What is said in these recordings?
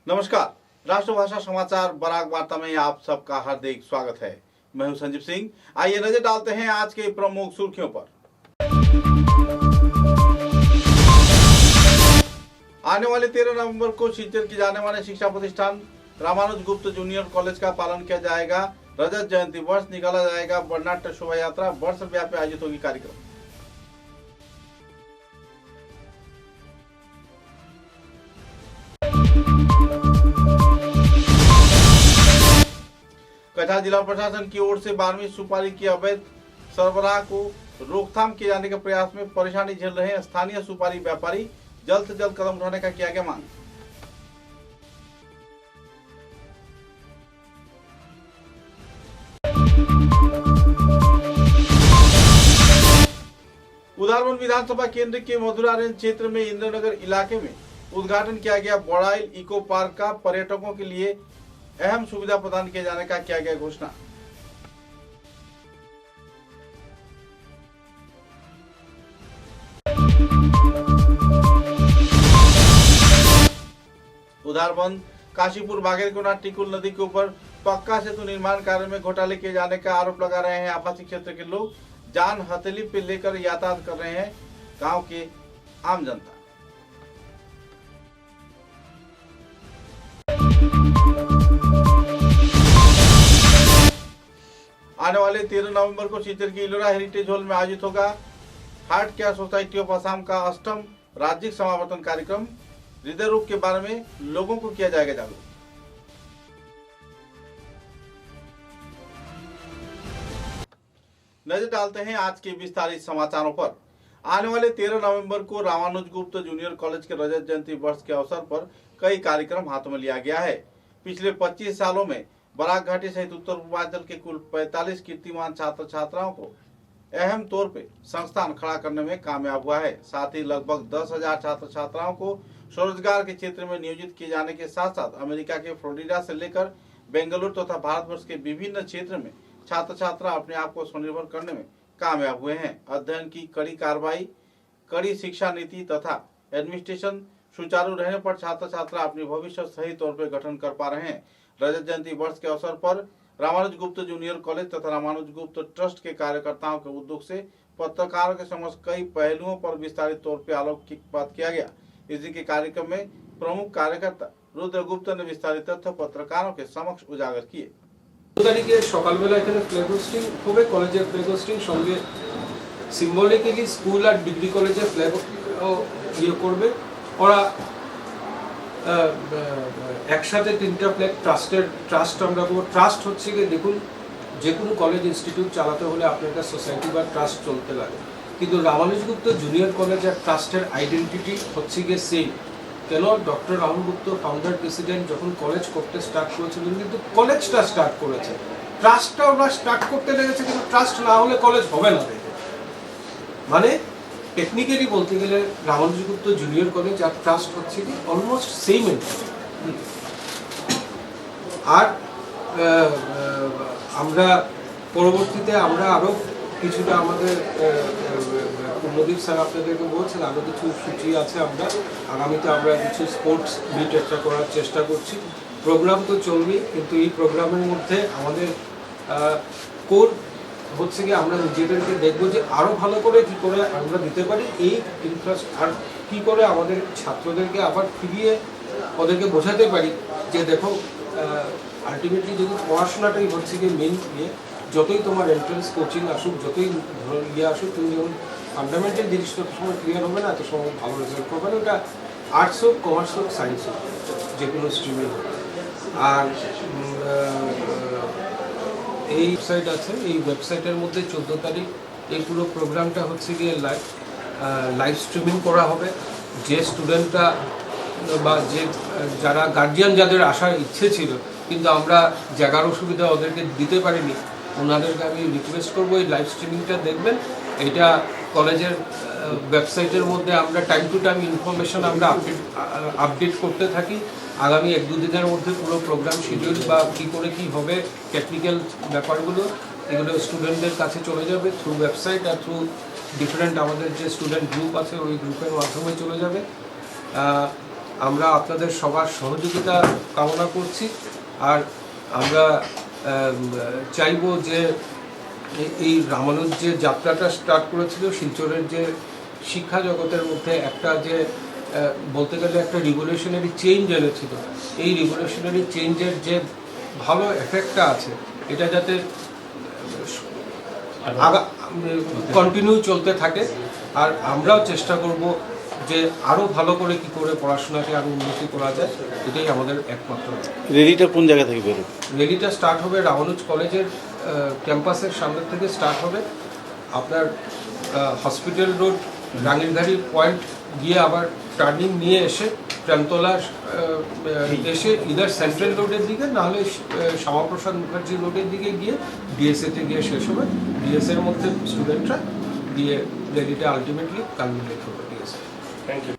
नमस्कार। राष्ट्रभाषा समाचार बराक वार्ता में आप सबका हार्दिक स्वागत है। मैं हूं संजीव सिंह। आइए नजर डालते हैं आज के प्रमुख सुर्खियों पर। आने वाले 13 नवंबर को शिलचर की जाने वाले शिक्षा प्रतिष्ठान रामानुज गुप्त जूनियर कॉलेज का पालन किया जाएगा। रजत जयंती वर्ष निकाला जाएगा वर्णनाट्य शोभा यात्रा। वर्ष व्यापी आयोजित होगी कार्यक्रम। कछार जिला प्रशासन की ओर से 12वीं सुपारी की अवैध सरबराह को रोकथाम किए जाने के प्रयास में परेशानी झेल रहे हैं स्थानीय सुपारी व्यापारी। जल्द से जल्द कदम उठाने का किया गया मांग। उधारवन विधानसभा केंद्र के मधुरा रेंज क्षेत्र में इंद्रनगर इलाके में उद्घाटन किया गया बड़ाइल इको पार्क का। पर्यटकों के लिए अहम सुविधा प्रदान किए जाने का किया गया घोषणा। उधारबंद काशीपुर बागेरकोना टिकुल नदी के ऊपर पक्का सेतु निर्माण कार्य में घोटाले किए जाने का आरोप लगा रहे हैं आवासीय क्षेत्र के लोग। जान हथेली पे लेकर यातायात कर रहे हैं गांव के आम जनता। आने वाले 13 नवंबर को शिलचर की इलोरा हेरिटेज हॉल में आयोजित होगा heart care society of Assam का 8वां राज्यिक समावर्तन कार्यक्रम। हृदय रोग के बारे में लोगों को किया जाएगा जागरूक। नजर डालते हैं आज के विस्तारित समाचारों पर। आने वाले 13 नवंबर को रामानुज गुप्त जूनियर कॉलेज के रजत जयंती वर्ष के अवसर पर कई कार्यक्रम हाथों में लिया गया है। पिछले 25 सालों में बराक घाटी सहित उत्तर पूर्वांचल के कुल 45 कीर्तिमान छात्र छात्राओं को अहम तौर पे संस्थान खड़ा करने में कामयाब हुआ है। साथ ही लगभग 10,000 छात्र छात्राओं को स्वरोजगार के क्षेत्र में नियोजित किए जाने के साथ साथ अमेरिका के फ्लोरिडा से लेकर बेंगलुरु तथा भारतवर्ष के विभिन्न क्षेत्र में छात्र छात्रा अपने आप को स्वनिर्भर करने में कामयाब हुए हैं। अध्ययन की कड़ी कार्रवाई, कड़ी शिक्षा नीति तथा एडमिनिस्ट्रेशन सुचारू रहने पर छात्र छात्रा अपने भविष्य सही तौर पर गठन कर पा रहे हैं। रजत जयंती वर्ष के अवसर पर रामानुज गुप्त जूनियर कॉलेज तथा रामानुज गुप्त ट्रस्ट के कार्यकर्ताओं के उद्योग से पत्रकारों के समक्ष कई पहलुओं पर विस्तारित तौर पर आलोकपात किया गया। इसी के कार्यक्रम में प्रमुख कार्यकर्ता रुद्र गुप्त ने विस्तारित तथ्य पत्रकारों के समक्ष उजागर किए। तारीखे सकाल बेला एखाने फ्लैग होस्टिंग होबे, कॉलेजेर फ्लैग होस्टिंग संगे सिम्बलिकली स्कूल और डिग्री कॉलेजेर फ्लैग इये करबे ओरा। একসাথে তিনটা ফ্ল্যাগ ট্রাস্ট আমরা করব। ট্রাস্ট হচ্ছে কি, দেখুন যে কোনো কলেজ ইনস্টিটিউট চালাতে হলে আপনার কাছে সোসাইটি বা ট্রাস্ট চলতে লাগে, কিন্তু রামানুজ গুপ্ত জুনিয়র কলেজ আর ট্রাস্টের আইডেন্টিটি হচ্ছে গিয়ে সেম। কেন? ডক্টর রাহুল গুপ্ত ফাউন্ডার প্রেসিডেন্ট যখন কলেজ করতে স্টার্ট করেছিলেন, কিন্তু কলেজটা স্টার্ট করেছে, ট্রাস্টটা ওরা স্টার্ট করতে লেগেছে, কিন্তু ট্রাস্ট না হলে কলেজ হবে না। মানে টেকনিক্যালি বলতে গেলে রামানুজ গুপ্ত জুনিয়র কলেজ আর ট্রাস্ট হচ্ছে কি অলমোস্ট সেম এন্টিটি। আর আমরা পরবর্তীতে আমরা আরও কিছুটা আমাদের কুমদীপ স্যার আপনাদেরকে বলছেন, আরও কিছু সূচি আছে। আমরা আগামীতে আমরা কিছু স্পোর্টস মিট একটা করার চেষ্টা করছি। প্রোগ্রাম তো চলবেই, কিন্তু এই প্রোগ্রামের মধ্যে আমাদের কোর হচ্ছে কি আমরা নিজেদেরকে দেখবো যে আরও ভালো করে কী করে আমরা দিতে পারি এই আর কী করে আমাদের ছাত্রদেরকে আবার ফিরিয়ে ওদেরকে বোঝাতে পারি যে দেখো আলটিমেটলি যদি পড়াশোনাটাই হচ্ছে কি মেন ইয়ে, যতই তোমার এন্ট্রান্স কোচিং আসুক, যতই ইয়ে আসুক, তুমি যখন ফান্ডামেন্টাল জিনিসটা সময় ক্লিয়ার হবে না, এত সময় ভালো রেজাল্ট করবে না। ওটা আর্টস হোক, কমার্স হোক, সায়েন্স হোক, যে কোনো স্ট্রিমে হোক। আর এই ওয়েবসাইট আছে, এই ওয়েবসাইটের মধ্যে 14 তারিখ এই পুরো প্রোগ্রামটা হচ্ছে গিয়ে লাইভ স্ট্রিমিং করা হবে। যে স্টুডেন্টরা বা যে যারা গার্জিয়ান যাদের আসার ইচ্ছে ছিল কিন্তু আমরা জায়গার অসুবিধা ওদেরকে দিতে পারিনি, ওনাদেরকে আমি রিকোয়েস্ট করবো এই লাইভ স্ট্রিমিংটা দেখবেন। এটা কলেজের ওয়েবসাইটের মধ্যে আমরা টাইম টু টাইম ইনফরমেশন আমরা আপডেট করতে থাকি। আগামী 1-2 দিনের মধ্যে পুরো প্রোগ্রাম শিডিউল বা কী করে কী হবে টেকনিক্যাল ব্যাপারগুলো এগুলো স্টুডেন্টদের কাছে চলে যাবে থ্রু ওয়েবসাইট আর থ্রু ডিফারেন্ট আমাদের যে স্টুডেন্ট গ্রুপ আছে ওই গ্রুপের মাধ্যমে চলে যাবে। আমরা আপনাদের সবার সহযোগিতা কামনা করছি। আর আমরা চাইবো যে এই রামানুজ যে যাত্রাটা স্টার্ট করেছিল শিলচরের যে শিক্ষা জগতের মধ্যে একটা যে বলতে গেলে একটা রিভলিউশনারি চেঞ্জ এনেছিল, এই রিভলিউশনারি চেঞ্জের যে ভালো এফেক্টটা আছে এটা যাতে কন্টিনিউ চলতে থাকে। আর আমরাও চেষ্টা করব যে আরও ভালো করে কি করে পড়াশোনাকে আরও উন্নতি করা যায়, এটাই আমাদের একমাত্র। রেলিটা কোন জায়গা থেকে বেরোবে? রেলিটা স্টার্ট হবে রামানুজ কলেজের ক্যাম্পাসের সামনে থেকে স্টার্ট হবে, আপনার হসপিটাল রোড রাঙ্গিরঘাড়ি পয়েন্ট গিয়ে আবার টার্নিং নিয়ে এসে প্রেমতলার এসে ইদার সেন্ট্রাল রোডের দিকে নাহলে শ্যামাপ্রসাদ মুখার্জি রোডের দিকে গিয়ে ডিএসএতে গিয়ে শেষ হবে। ডিএসএর মধ্যে স্টুডেন্টরা দিয়ে রেলিটা আলটিমেটলি কালমিনেট হবে ডিএসএ। Thank you.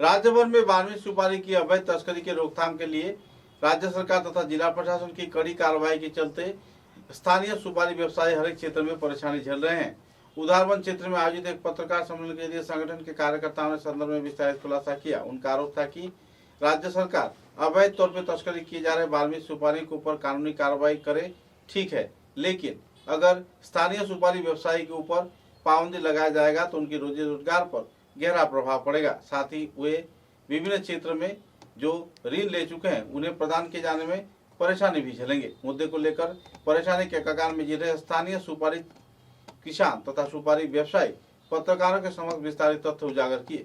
राज्य भर में 12वीं सुपारी की अवैध तस्करी के रोकथाम के लिए राज्य सरकार तथा जिला प्रशासन की कड़ी कार्रवाई के चलते स्थानीय सुपारी व्यवसायी हर एक क्षेत्र में परेशानी झेल रहे हैं। उधारबंद क्षेत्र में आयोजित एक पत्रकार सम्मेलन के लिए संगठन के कार्यकर्ताओं ने संदर्भ में विस्तारित खुलासा किया। उनका आरोप था कि राज्य सरकार अवैध तौर पर तस्करी किए जा रहे 12वीं सुपारी के ऊपर कानूनी कार्रवाई करे ठीक है, लेकिन अगर स्थानीय सुपारी व्यवसायी के ऊपर पाबंदी लगाया जाएगा तो उनकी रोजी रोजगार पर गहरा प्रभाव पड़ेगा। साथ ही वे विभिन्न क्षेत्र में जो ऋण ले चुके हैं उन्हें प्रदान किए जाने में परेशानी भी झेलेंगे। मुद्दे को लेकर परेशानी के कगार में जी रहे स्थानीय सुपारी किसान तथा सुपारी व्यवसायी पत्रकारों के समक्ष विस्तारित तथ्य उजागर किए।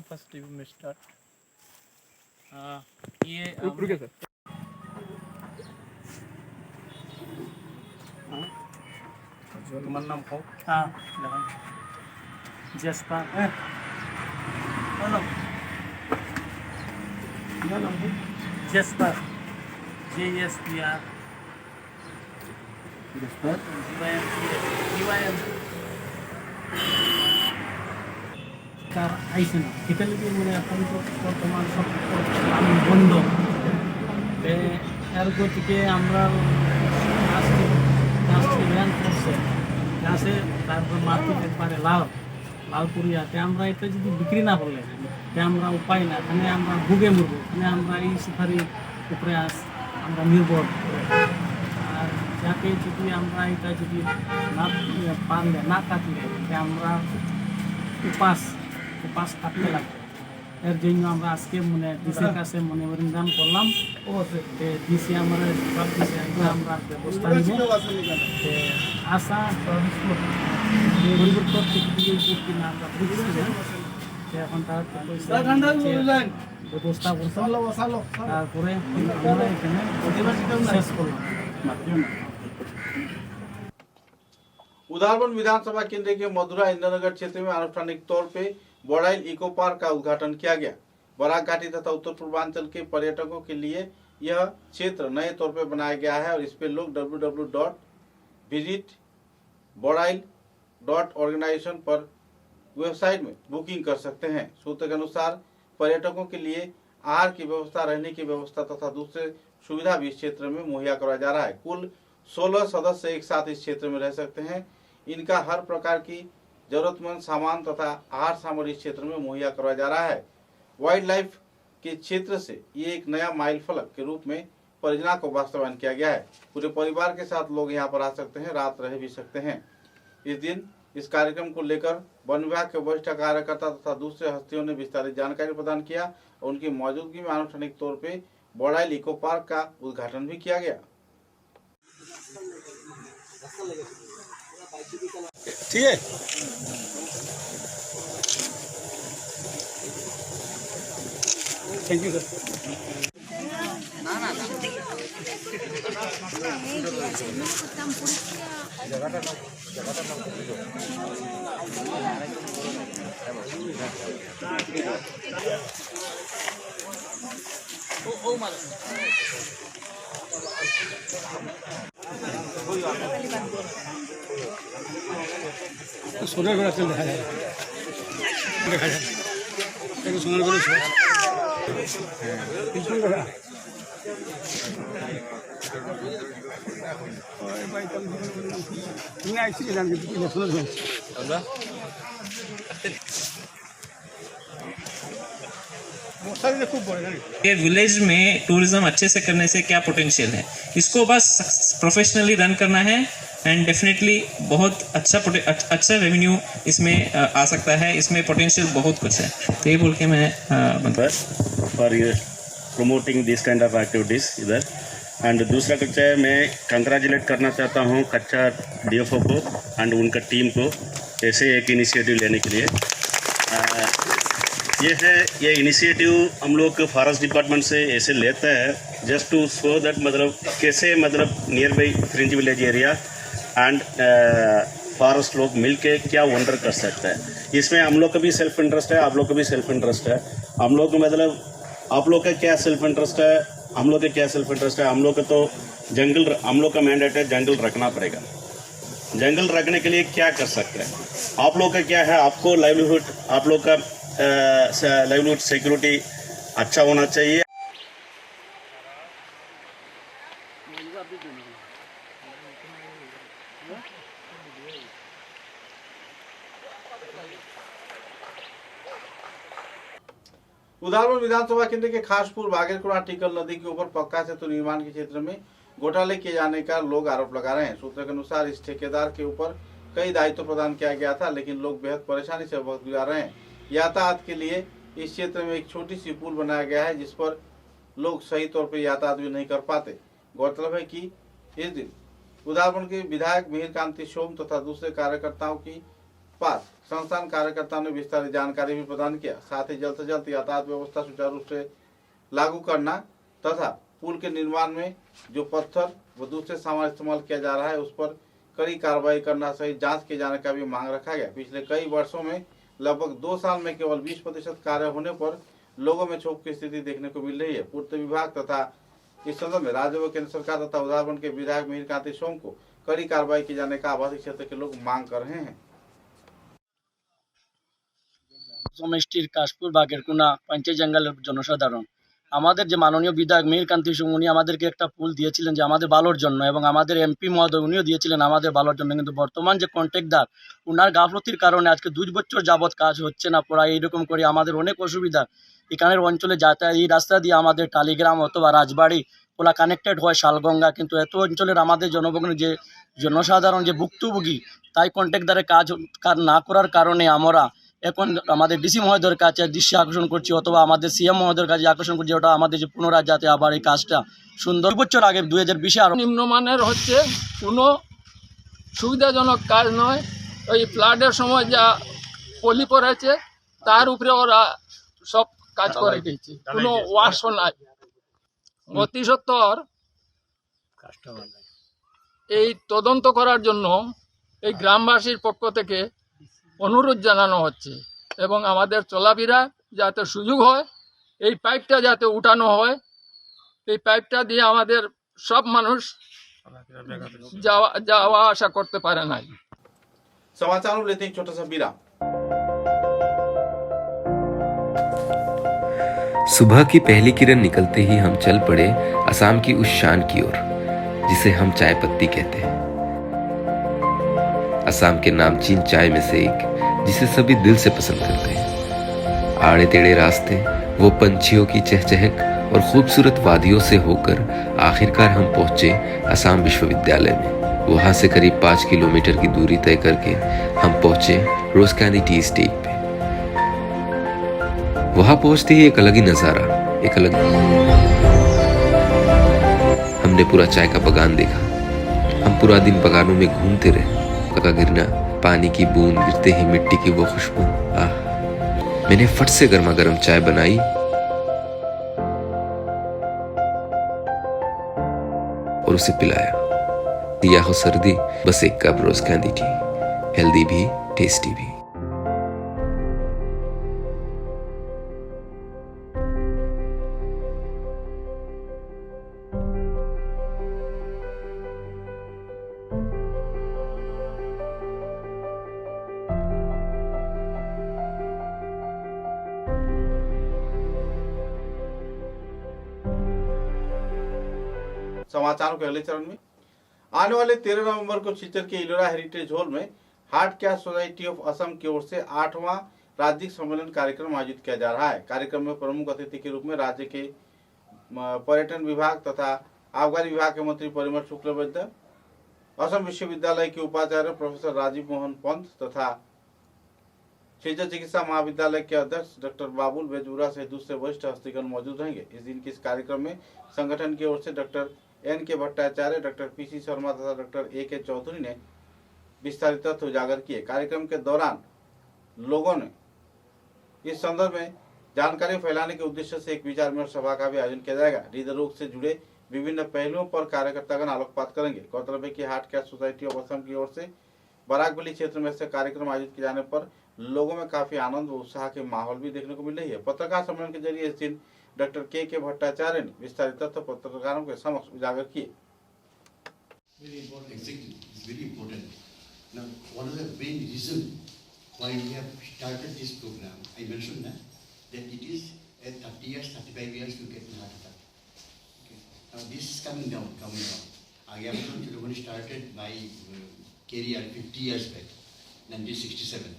फर्स्ट में स्टार्ट ये रुके सर। तुम्हारा नाम हो? हाँ जसपा जसपा JSPR তার আইসে না এখানে কি মানে এখন তো বর্তমান সব বন্ধ এর গতিকে আমরা জ্ঞান করছে গাছে তারপর মাটিতে একবারে লাল পুরিয়াতে আমরা এটা যদি বিক্রি না করলে আমরা উপায় না, এখানে আমরা ভুগে মরব, এখানে আমরা এই সুপারির উপরে আমরা নির্ভর। আর যাকে যদি আমরা এটা যদি না পারলে না কাটলে আমরা উপাস থাকতে লাগবে। এর জন্য আমরা আজকে মানে ডিসির কাছে মনে দান করলাম, ডিসি আমরা সব দিছে আমরা ব্যবস্থা নিব। আশা পরিবর্তন থেকে না আমরা বুঝছি না, এখন তার ব্যবস্থা করতাম, তারপরে আমরা এখানে শেষ করলাম। उधारबंद विधानसभा केंद्र के मधुरा इंद्रनगर क्षेत्र में आनुष्ठानिक तौर पे बड़ाइल इको पार्क का उद्घाटन किया गया। बराक घाटी तथा उत्तर पूर्वांचल के पर्यटकों के लिए यह क्षेत्र नए तौर पे बनाया गया है और इस पे लोग www.visitborail.organization पर वेबसाइट में बुकिंग कर सकते हैं। सूत्र के अनुसार पर्यटकों के लिए आहार की व्यवस्था, रहने की व्यवस्था तथा दूसरे सुविधा भी इस क्षेत्र में मुहैया कराया जा रहा है। कुल 16 सदस्य एक साथ इस क्षेत्र में रह सकते हैं। इनका हर प्रकार की जरूरतमंद सामान तथा आहार सामग्री इस क्षेत्र में मुहैया करवाया जा रहा है। वाइल्ड लाइफ के क्षेत्र से ये एक नया माइल फलक के रूप में परियोजना को वास्तवायन किया गया है। पूरे परिवार के साथ लोग यहाँ पर आ सकते हैं, रात रह भी सकते हैं। इस दिन इस कार्यक्रम को लेकर वन विभाग के वरिष्ठ कार्यकर्ता तथा दूसरे हस्तियों ने विस्तारित जानकारी प्रदान किया और उनकी मौजूदगी में आनुष्ठानिक तौर पर बड़ाइल इको पार्क का उद्घाटन भी किया गया। ठीक है, थैंक यू सर। সোনার ঘোড়া চল দেখা যায়, সোনার ঘোড়া ये विलेज में टूरिज्म अच्छे से करने से क्या पोटेंशियल है, इसको बस प्रोफेशनली रन करना है एंड डेफिनेटली बहुत अच्छा रेवेन्यू इसमें आ सकता है। इसमें पोटेंशियल बहुत कुछ है, तो ये बोल के मैं for promoting this kind of activities इधर। एंड दूसरा कुछ है, मैं कंग्रेचुलेट करना चाहता हूँ कच्चा DFO को एंड उनका टीम को ऐसे एक इनिशिएटिव लेने के लिए। ये इनिशिएटिव हम लोग फॉरेस्ट डिपार्टमेंट से ऐसे लेता है जस्ट टू शो दैट मतलब कैसे मतलब near by fringe village area and forest लोग मिलके क्या वंडर कर सकते हैं। इसमें हम लोग का भी सेल्फ इंटरेस्ट है, आप लोग का भी सेल्फ इंटरेस्ट है। हम लोग को मतलब आप लोग का क्या सेल्फ इंटरेस्ट है, हम लोग का क्या सेल्फ इंटरेस्ट है। हम लोग का तो जंगल, हम लोग का मैंडेट है जंगल रखना पड़ेगा। जंगल रखने के लिए क्या कर सकते हैं, आप लोग का क्या है, आपको लाइवलीहुड, आप लोग का लाइवलीहुड सिक्योरिटी अच्छा होना चाहिए। उदाहरण विधानसभा केंद्र के खासपुर बागेरकुड़ा टिकल नदी के ऊपर पक्का सेतु निर्माण के क्षेत्र में घोटाले किए जाने का लोग आरोप लगा रहे हैं। सूत्रों के अनुसार इस ठेकेदार के ऊपर कई दायित्व प्रदान किया गया था, लेकिन लोग बेहद परेशानी से वक्त गुजार रहे हैं। यातायात के लिए इस क्षेत्र में एक छोटी सी पुल बनाया गया है, जिस पर लोग सही तौर पर यातायात भी नहीं कर पाते। गौरतलब है कि इस दिन उदाहरण के विधायक मिहिर कांति सोम तथा दूसरे कार्यकर्ताओं की पास संस्थान कार्यकर्ताओं ने विस्तारित जानकारी भी प्रदान किया। साथ ही जल्द से जल्द यातायात व्यवस्था सुचारू रूप से लागू करना तथा पुल के निर्माण में जो पत्थर व दूसरे सामान इस्तेमाल किया जा रहा है उस पर कड़ी कार्रवाई करना सहित जांच किए जाने का भी मांग रखा गया। पिछले कई वर्षों में लगभग 2 साल में केवल 20% कार्य होने पर लोगों में क्षोभ की स्थिति देखने को मिल रही है। पूर्त विभाग तथा इस संदर्भ में राज्य व केंद्र सरकार तथा उदाहरण के विधायक मिहिर कांति सोम को कड़ी कार्रवाई किए जाने का आवासीय क्षेत्र के लोग मांग कर रहे हैं। সমষ্টির কাশপুর বাগেরকুনা পঞ্চায়েত জঙ্গলের জনসাধারণ আমাদের যে মাননীয় বিধায়ক মিহির কান্তি সোম উনি আমাদেরকে একটা পুল দিয়েছিলেন যে আমাদের ভালোর জন্য, এবং আমাদের MP মহোদয় উনিও দিয়েছিলেন আমাদের ভালোর জন্য। কিন্তু বর্তমান যে কন্ট্রাক্টদার ওনার গাফলতির কারণে আজকে 2 বছর যাবৎ কাজ হচ্ছে না। প্রায় এইরকম করে আমাদের অনেক অসুবিধা এখানের অঞ্চলে যাতায়াত। এই রাস্তা দিয়ে আমাদের টালিগ্রাম অথবা রাজবাড়ি পোলা কানেক্টেড হয় শালগঙ্গা, কিন্তু এত অঞ্চলের আমাদের জনগণের যে জনসাধারণ যে ভুক্তভোগী, তাই কন্ট্রাক্টদারের কাজ না করার কারণে আমরা এখন আমাদের ডিসি মহোদয়ের কাছে দৃষ্টি আকর্ষণ করছি অথবা আমাদের CM মহোদয়ের কাছে আকর্ষণ করছি, ওটা আমাদের যে পুনরায় যাতে আবার এই কাজটা সুন্দর। 2 বছর আগে 2020-এ আরও নিম্নমানের হচ্ছে, কোনো সুবিধাজনক কাজ নয়। ওই ফ্লাডের সময় যা পলি পড়েছে তার উপরে ওরা সব কাজ করে দিয়েছে, কোনো ওয়াশও নাই। অতি সত্বর এই তদন্ত করার জন্য এই গ্রামবাসীর পক্ষ থেকে অনুরোধ জানানো হচ্ছে এবং আমাদের চলাফেরা যাতে সুযোগ হয়, এই পাইপটা যাতে উঠানো হয়। এই পাইপটা দিয়ে আমাদের সব মানুষ যাওয়া আসা করতে পারে না। समाचारों में लेते हैं एक छोटा सा विराम। सुबह की पहली किरण निकलते ही हम चल पड़े असम की उस शान की ओर जिसे हम चाय पत्ती कहते हैं। असम के नामचीन चाय में से एक जिसे सभी दिल से पसंद करते हैं। आड़े टेढ़े रास्ते, वो पंछियों की चहचहक और खूबसूरत वादियों से होकर आखिरकार हम पहुंचे असम विश्वविद्यालय में। वहां से करीब 5 किलोमीटर की दूरी तय करके हम पहुंचे रोजकानी टी स्टेट पे। वहां पहुंचते ही एक अलग ही नजारा, एक अलग हमने पूरा चाय का बगान देखा। हम पूरा दिन बगानों में घूमते रहे। का गिरना, पानी की बूंद गिरते ही मिट्टी की वो खुशबू, आह। मैंने फट से गर्मा गर्म चाय बनाई और उसे पिलाया। दिया हो सर्दी, बस एक कप रोज कैंडी टी, हेल्दी भी टेस्टी भी। समाचारों के अगले चरण में आने वाले 13 नवंबर को सिलचर के इलोरा हेरिटेज हॉल में heart care society of Assam की ओर से 8वां राज्य सम्मेलन कार्यक्रम आयोजित किया जा रहा है। कार्यक्रम में प्रमुख अतिथि के रूप में राज्य के पर्यटन विभाग तथा आबकारी विभाग के मंत्री परिमल शुक्लबैद्य, असम विश्वविद्यालय के उपाचार्य प्रोफेसर राजीव मोहन पंत तथा सिलचर चिकित्सा महाविद्यालय के अध्यक्ष डॉक्टर बाबुल बेजबुरा से दूसरे वरिष्ठ हस्तीगण मौजूद रहेंगे। इस दिन के इस कार्यक्रम में संगठन की ओर से doctor N.K. Bhattacharya, doctor P.C. Sharma तथा डॉक्टर A.K. चौधरी ने विस्तारित तथ्य उजागर किए। कार्यक्रम के दौरान लोगों ने इस संदर्भ में जानकारी फैलाने के उद्देश्य से एक विचार विमर्श सभा का भी आयोजन किया जाएगा। हृदय रोग से जुड़े विभिन्न पहलुओं पर कार्यकर्तागण आलोकपात करेंगे। गौरतलब है कि heart care society of Assam की ओर से बराकबली क्षेत्र में से कार्यक्रम आयोजित किए जाने पर लोगों में काफी आनंद व उत्साह के माहौल भी देखने को मिल रही है। पत्रकार सम्मेलन के जरिए इस दिन डॉक्टर K.K. भट्टाचार्य ने विस्तारित तथ्य पत्रकारों के समक्ष उजागर किए। Very important. Now, one of the main reason why we have started this program, I mentioned that it is at 30 years, 35 years you get a heart attack. Okay. Now this is coming down. I am when I started my career 50 years back, 1967,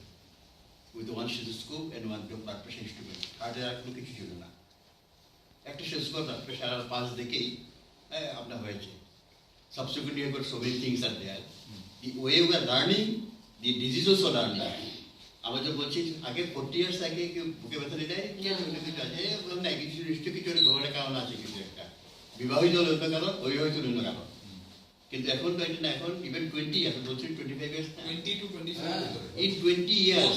with one stethoscope and one blood pressure instrument. Heart attack no kichu chilo na. Ekta stethoscope blood pressure আর 5 দেখেই আপনার হয়েছে. Subsequently, I got so many things are there. The way we are learning, the disease also learning. আমরা যে বলছি আগে 40 years আগে কি বুকে ব্যথা দিলে কি কিছু আছে বললাম না কিছু নিশ্চয়ই কিছু ঘরে কারণ আছে কিছু একটা বিবাহিত লোক কারণ ওই হয়তো অন্য কারণ কিন্তু এখন তো এটা না এখন ইভেন 20 ইয়ার্স বলছি 25 ইয়ার্স 20 to 27 in 20 years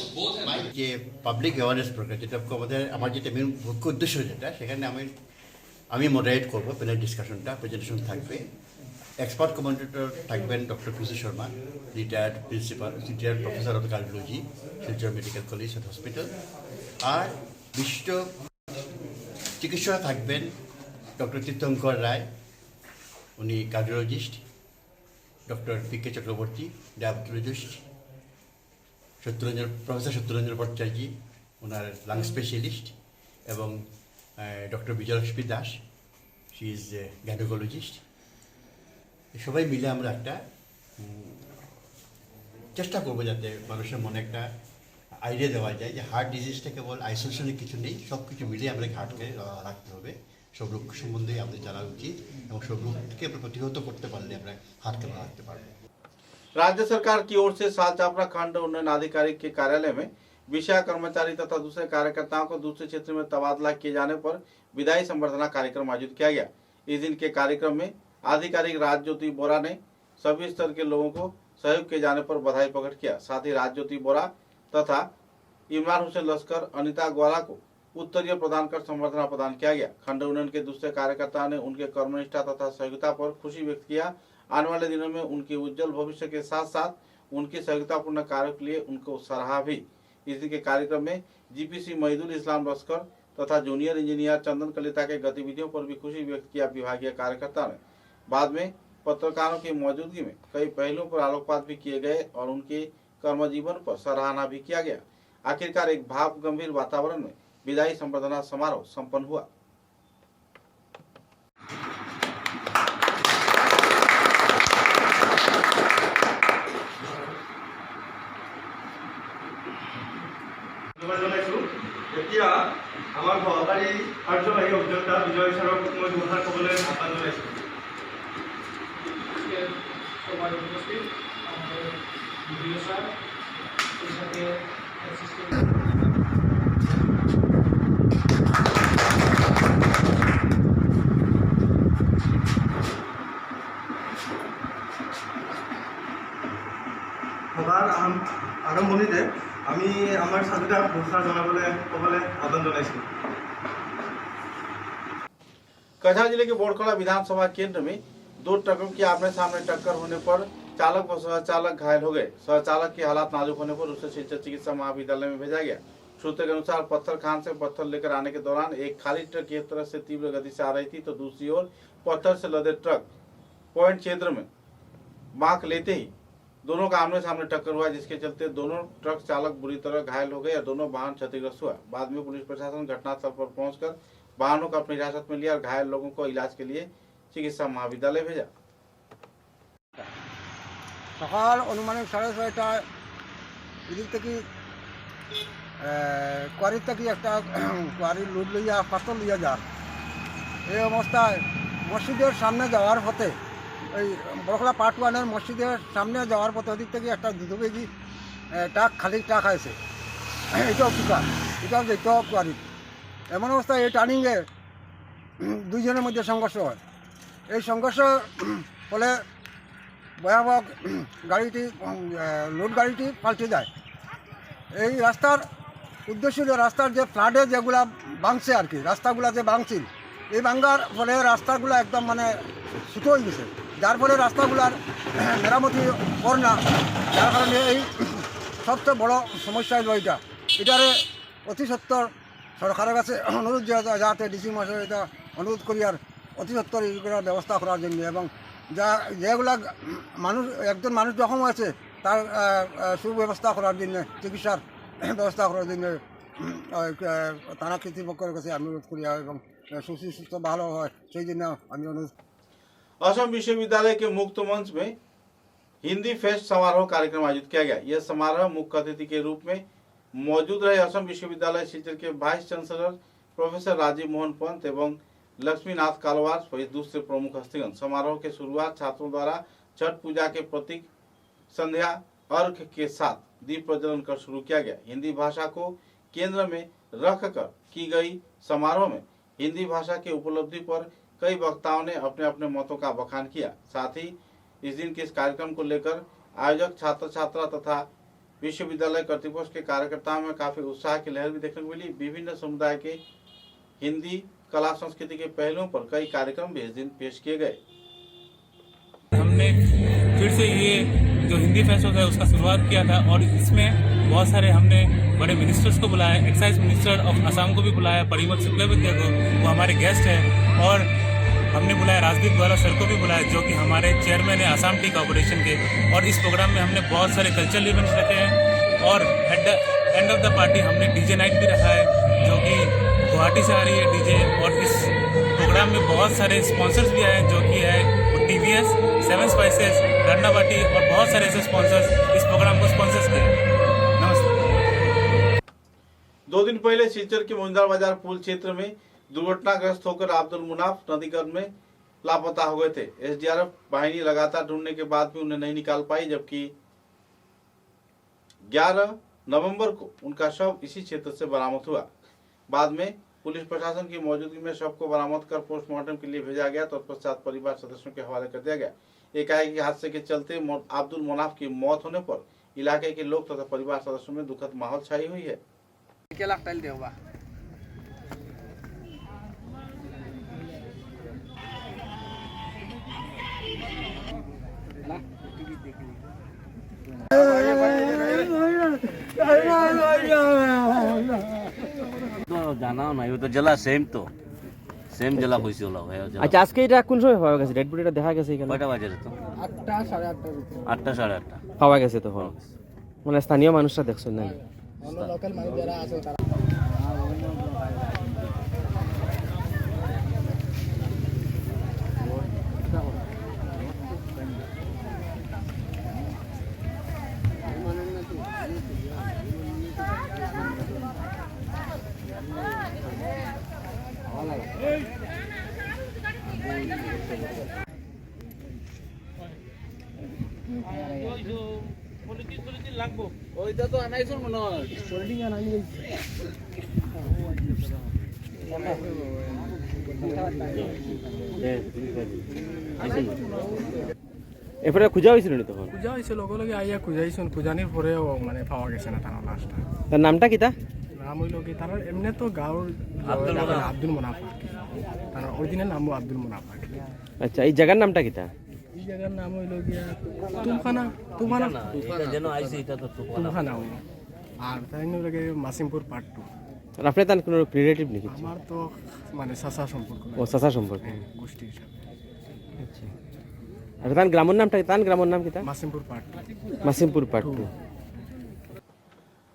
যে পাবলিক অ্যাওয়ারনেস প্রোগ্রাম যেটা আমাদের আমার যেটা মেন মুখ্য উদ্দেশ্য যেটা সেখানে আমি মডারেট করব প্যানেল ডিসকাশনটা প্রেজেন্টেশন থাকবে एक्सपर्ट कमेंटेटर থাকবেন doctor P.C. Sharma retired principal retired professor of cardiology Silchar medical college and hospital আর বিশিষ্ট চিকিৎসক থাকবেন ডক্টর তীর্থঙ্কর রায় উনি cardiologist doctor P.K. Chakraborty diabetologist professor Satyaranjan Bhattacharya ওনার লাং স্পেশালিস্ট এবং doctor Vijaylakshmi Das she is gynaecologist সবাই মিলে আমরা একটা চেষ্টা করবো যাতে মানুষের মনে একটা আইডিয়া দেওয়া যায় যে হার্ট ডিজিজটা কেবল আইসোলেশনের কিছু নেই, সব কিছু মিলে আমরা হার্টকে রাখতে হবে। সব রোগ সম্বন্ধে আমাদের জানা উচিত এবং সব রোগকে আমরা প্রতিহত করতে পারলে আমরা হার্টকে রাখতে পারবো। राज्य सरकार की ओर से सालचापड़ा खंड उन्नयन अधिकारी के कार्यालय में विषय कर्मचारी तथा दूसरे कार्यकर्ताओं को दूसरे क्षेत्र में तबादला किए जाने पर विदाई संबर्धना कार्यक्रम आयोजित किया गया। इस दिन के कार्यक्रम में आधिकारिक राजज्योति बोरा ने सभी स्तर के लोगों को सहयोग किए जाने पर बधाई प्रकट किया। साथ ही राजज्योति बोरा तथा इमरान हुसैन लश्कर, अनिता ग्वाला को उत्तरीय प्रदान कर संबर्धना प्रदान किया गया। खंड उन्नयन के दूसरे कार्यकर्ता ने उनके कर्मनिष्ठा तथा सहयोगिता पर खुशी व्यक्त किया। आने वाले दिनों में उनके उज्जवल भविष्य के साथ साथ उनके सहयोगितापूर्ण कार्य के लिए उनको सराहा भी। इसी के कार्यक्रम में GPC महिदुल इस्लाम लश्कर तथा जूनियर इंजीनियर चंदन कलिता के गतिविधियों पर भी खुशी व्यक्त किया विभागीय कार्यकर्ता ने। बाद में पत्रकारों की मौजूदगी में कई पहलुओं पर आलोकपात भी किए गए और उनके कर्मजीवन पर सराहना भी किया गया। आखिरकार एक भाव गंभीर वातावरण में विदाई संबर्धना समारोह संपन्न हुआ। এতিয়া আমাৰ সহকাৰী কাৰ্যবাহী অভিযন্তা বিজয় ছাৰক মই দুষাৰ ক'বলৈ আহ্বান জনাইছোঁ। সভায় উপস্থিত আমাদের ভিডিও স্যার এর সাথে সভাৰ আৰম্ভণিতে আমি আমাৰ স্বাধীনতা ঘোষণা জনাবলৈ ক'বলৈ আহ্বান জনাইছোঁ। कछार जिले के बोड़खला विधानसभा केंद्र में दो ट्रकों की आमने सामने टक्कर होने पर चालक व सहचालक घायल हो गए। सहचालक की हालत नाजुक होने पर उसे सिलचर चिकित्सा महाविद्यालय में भेजा गया। सूत्र के अनुसार पत्थर खान से पत्थर लेकर आने के दौरान एक खाली ट्रक एक तरफ से तीव्र गति से आ रही थी तो दूसरी ओर पत्थर से लदे ट्रक पॉइंट क्षेत्र में मार्क लेते ही दोनों का आमने सामने टक्कर हुआ, जिसके चलते दोनों ट्रक चालक बुरी तरह घायल हो गए और दोनों वाहन क्षतिग्रस्त हुआ। बाद में पुलिस प्रशासन घटनास्थल पर पहुंचकर वाहनों को अपनी हिरासत में लिया और घायल लोगों को इलाज के लिए चिकित्सा महाविद्यालय भेजा। সকাল অনুমানিক 6:30টায় এদিক থেকে কোয়ারির থেকে একটা কোয়ারি লুট লইয়া পাথর লইয়া যা এই অবস্থায় মসজিদের সামনে যাওয়ার পথে ওই বড়খলা পার্ট 1-এর মসজিদের সামনে যাওয়ার পথে ওদিক থেকে একটা দুধবেগি ট্রাক খালি ট্রাক আছে, এটাও পিকআপ, এটাও যেতেও কোয়ারি। এমন অবস্থায় এই টার্নিংয়ে দুইজনের মধ্যে সংঘর্ষ হয়। এই সংঘর্ষ ফলে ভয়াবহ গাড়িটি লোড গাড়িটি পাল্টে যায়। এই রাস্তার উদ্দেশ্য হলো রাস্তার যে ফ্লাডে যেগুলা ভাঙছে আর কি, রাস্তাগুলা যে ভাঙছিল, এই ভাঙার ফলে রাস্তাগুলো একদম মানে ছোটো হয়ে গেছে, যার ফলে রাস্তাগুলার মেরামতি কর না, যার কারণে এই সবচেয়ে বড় সমস্যা হলো এটারে অতি সত্বর সরকারের কাছে অনুরোধ যাতে ডিসি মহাশয় এটা অনুরোধ করি আর অতি সত্বর এইগুলোর ব্যবস্থা করার জন্য, এবং যেগুলা মানুষ একজন মানুষ জখম হয়েছে তার সুব্যবস্থা করার জন্য, চিকিৎসার ব্যবস্থা করার জন্য থানা কর্তৃপক্ষের কাছে আমি অনুরোধ করি এবং সুস্থ ভালো হয় সেই জন্য আমি অনুরোধ। असम विश्वविद्यालय के मुक्त मंच में हिंदी फेस्ट समारोह कार्यक्रम आयोजित किया गया। यह समारोह मुख्य अतिथि के रूप में मौजूद रहे असम विश्वविद्यालय सिलचर के vice chancellor professor Rajiv Mohan Pant एवं लक्ष्मीनाथ कालवार सहित दूसरे प्रमुख हस्तीगण। समारोह के शुरुआत छात्रों द्वारा छठ पूजा के प्रतीक संध्या अर्घ के साथ दीप प्रज्वलन कर शुरू किया गया। हिंदी भाषा को केंद्र में रखकर की गई समारोह में हिंदी भाषा की उपलब्धि पर कई वक्ताओं ने अपने अपने मतों का बखान किया। साथ ही इस दिन के इस कार्यक्रम को लेकर आयोजक, छात्र छात्रा तथा विश्वविद्यालय कर्तृपक्ष के कार्यकर्ताओं में काफी उत्साह की लहर भी देखने को मिली। विभिन्न समुदाय के हिंदी कला संस्कृति के पहलुओं पर कई कार्यक्रम भी इस दिन पेश किए गए। हमने फिर से ये जो हिंदी फेस्ट होता है उसका शुरुआत किया था और इसमें बहुत सारे हमने बड़े मिनिस्टर्स को बुलाया, एक्साइज मिनिस्टर ऑफ असम को भी बुलाया, परिमल शुक्लवैद्य को, वो हमारे गेस्ट हैं, और हमने बुलाया राजदीप द्वारा सर को भी बुलाया जो कि हमारे चेयरमैन है आसाम टी कॉर्पोरेशन के। और इस प्रोग्राम में हमने बहुत सारे कल्चरल इवेंट्स रखे हैं और at the end of the party हमने डीजे नाइट भी रखा है जो कि गुवाहाटी से आ रही है डीजे। और इस प्रोग्राम में बहुत सारे स्पॉन्सर्स भी आए जो कि है TVS, 7 स्पाइसेस, रन्ना बाटी और बहुत सारे ऐसे स्पॉन्सर्स इस प्रोग्राम को स्पॉन्सर्स किए। नमस्ते। 2 दिन पहले सिलचर के मोइंदार बाजार पुल क्षेत्र में दुर्घटनाग्रस्त होकर अब्दुल मुनाफ नदीगर्भ में लापता हो गए थे। SDRF वाहिनी लगातार ढूंढने के बाद भी उन्हें नहीं निकाल पाई, जबकि 11 नवंबर को उनका शव इसी क्षेत्र से बरामद हुआ। बाद में पुलिस प्रशासन की मौजूदगी में शव को बरामद कर पोस्टमार्टम के लिए भेजा गया। तत्पश्चात परिवार सदस्यों के हवाले कर दिया गया। एकाएक हादसे के चलते अब्दुल मुनाफ की मौत होने पर इलाके के लोग तथा परिवार सदस्यों में दुखद माहौल छाई हुई है। জানাও না, তো জেলা সেম জেলা হয়েছে ওলা। আচ্ছা, আজকে এটা কোন সময় পাওয়া গেছে? ডেড বডিটা দেখা গেছে এখানে কয়টা বাজে? তো 8টা 8:30 8টা 8:30 পাওয়া গেছে তখন। মানে স্থানীয় মানুষরা দেখছেন না? লোকাল মানুষ যারা আছে তারা ওইটা তো আনাইছো মনে হয় হোল্ডিং আনাই এরপরে খুঁজা হয়েছিল নি? তখন খুঁজা হয়েছিল, লগে আইয়া খুঁজাইছেন, খুঁজানির পরেও মানে পাওয়া গেছে না তার লাশটা। তার নামটা কি? নাম হইল কি তার এমনি তো গাঁওর আব্দুল মুনাফা, তার অরিজিনাল নাম আব্দুল মুনাফা। আচ্ছা, এই জায়গার নামটা কি? এই জায়গার নাম হইল গিয়া তুমখানা। তুমখানা যেন আইছে এটা তো তুমখানা হইল। আর তাই লাগে মাসিমপুর পার্ট 2। আর আপনি তার কোনো রিলেটিভ নাকি? আমার তো মানে চাচা সম্পর্ক। ও চাচা সম্পর্ক, গোষ্ঠী হিসাবে। আচ্ছা। আর তার গ্রামের নামটা? তার গ্রামের নাম কি? मासिमपुर पार्ट 2।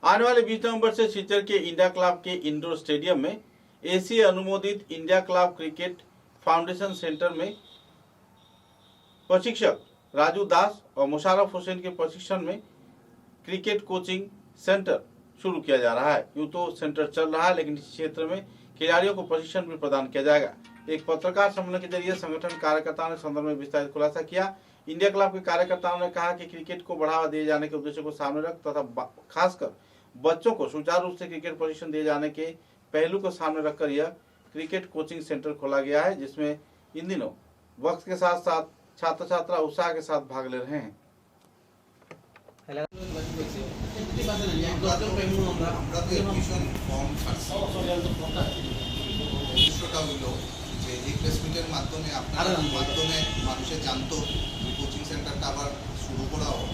आने वाले 20 नवंबर से सिलचर के इंडिया क्लब के इंडोर स्टेडियम में एशिया अनुमोदित India club cricket foundation centre में प्रशिक्षक राजू दास और मुशर्रफ हुसैन के प्रशिक्षण में क्रिकेट कोचिंग सेंटर शुरू किया जा रहा है। यूं तो सेंटर चल रहा है, लेकिन इस क्षेत्र में खिलाड़ियों को प्रशिक्षण भी प्रदान किया जाएगा। एक पत्रकार सम्मेलन के जरिए संगठन कार्यकर्ताओं ने संदर्भ में विस्तारित खुलासा किया। इंडिया क्लब के कार्यकर्ताओं ने कहा कि क्रिकेट को बढ़ावा दिए जाने के उद्देश्य को सामने रख तथा खासकर बच्चों को सुचारू रूप से क्रिकेट प्रशिक्षण दिए जाने के पहलू को सामने रखकर यह क्रिकेट कोचिंग सेंटर खोला गया है, जिसमें इन दिनों वक्त के साथ साथ छात्र छात्रा उत्साह के साथ भाग ले रहे हैं। এই প্রেস মিটের মাধ্যমে আপনার মাধ্যমে মানুষের জানতো কোচিং সেন্টারটা আবার শুরু করা হোক,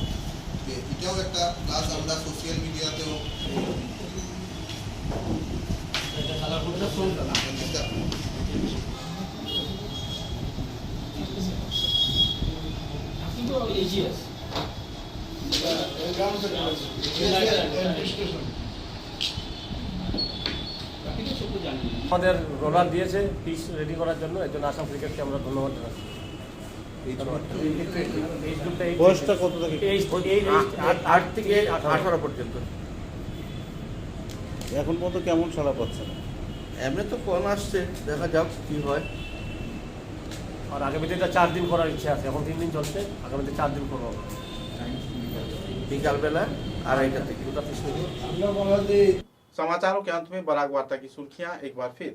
এটাও একটা প্লাস। আমরা সোশ্যাল মিডিয়াতেও আমাদের রোলার দিয়েছে পিচ রেডি করার জন্য, এর জন্য আসাম ক্রিকেটকে আমরা ধন্যবাদ জানাচ্ছি। বয়সটা কত থেকে? 8 থেকে 18 পর্যন্ত। এখন পর্যন্ত কেমন সাড়া পাচ্ছেন? এমনি তো কম আসছে, দেখা যাক কি হয়। আর আগামীতে এটা 4 দিন করার ইচ্ছা আছে, এখন 3 দিন চলছে, আগামীতে 4 দিন করবো। বিকালবেলা 2:30 থেকে 2:30 মিনিট। समाचारों के अंत में बराक वार्ता की सुर्खियां एक बार फिर।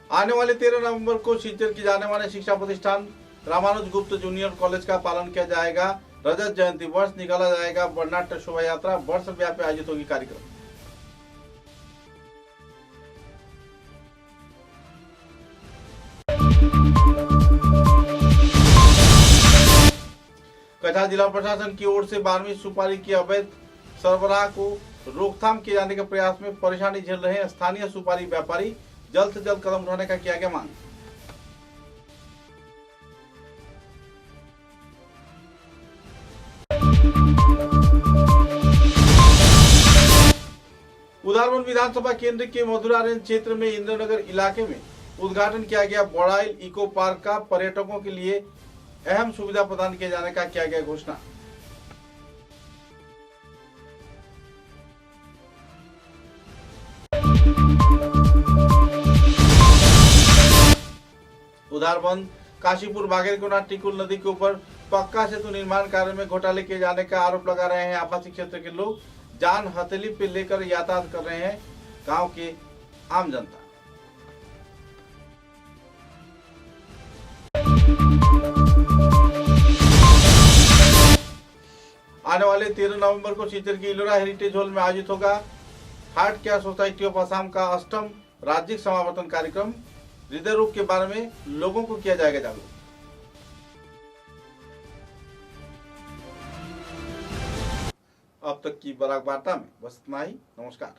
आने वाले 13 नवंबर को शिलचर की जाने वाले शिक्षा प्रतिष्ठान रामानुज गुप्त जूनियर कॉलेज का पालन किया जाएगा। रजत जयंती वर्ष निकाला जाएगा। वर्णाढ्य शोभा यात्रा वर्ष व्यापी आयोजित होगी। कार्यक्रम कटरा जिला प्रशासन की ओर से 12वीं सुपारी की अवैध सरबराह को रोकथाम किए जाने के प्रयास में परेशानी झेल रहे स्थानीय सुपारी व्यापारी जल्द से जल्द कदम उठाने का किया गया मांग। उदारवन विधानसभा केंद्र के मधुरा रेंज क्षेत्र में इंद्रनगर इलाके में उद्घाटन किया गया बड़ाइल इको पार्क का पर्यटकों के लिए अहम सुविधा प्रदान किए जाने का किया गया घोषणा। उधारबंद काशीपुर बागेरकोना टिकुल नदी के ऊपर पक्का सेतु निर्माण कार्य में घोटाले किए जाने का आरोप लगा रहे हैं आवासीय क्षेत्र के लोग। जान हथेली पे लेकर यातायात कर रहे हैं गांव के आम जनता। आने वाले 13 नवंबर को शिलचर की इलोरा हेरिटेज हॉल में आयोजित होगा heart care society of Assam का 8वां राज्यिक समावर्तन कार्यक्रम। हृदय रोग के बारे में लोगों को किया जाएगा जागरूक। अब तक की बराक वार्ता में बस इतना ही। नमस्कार।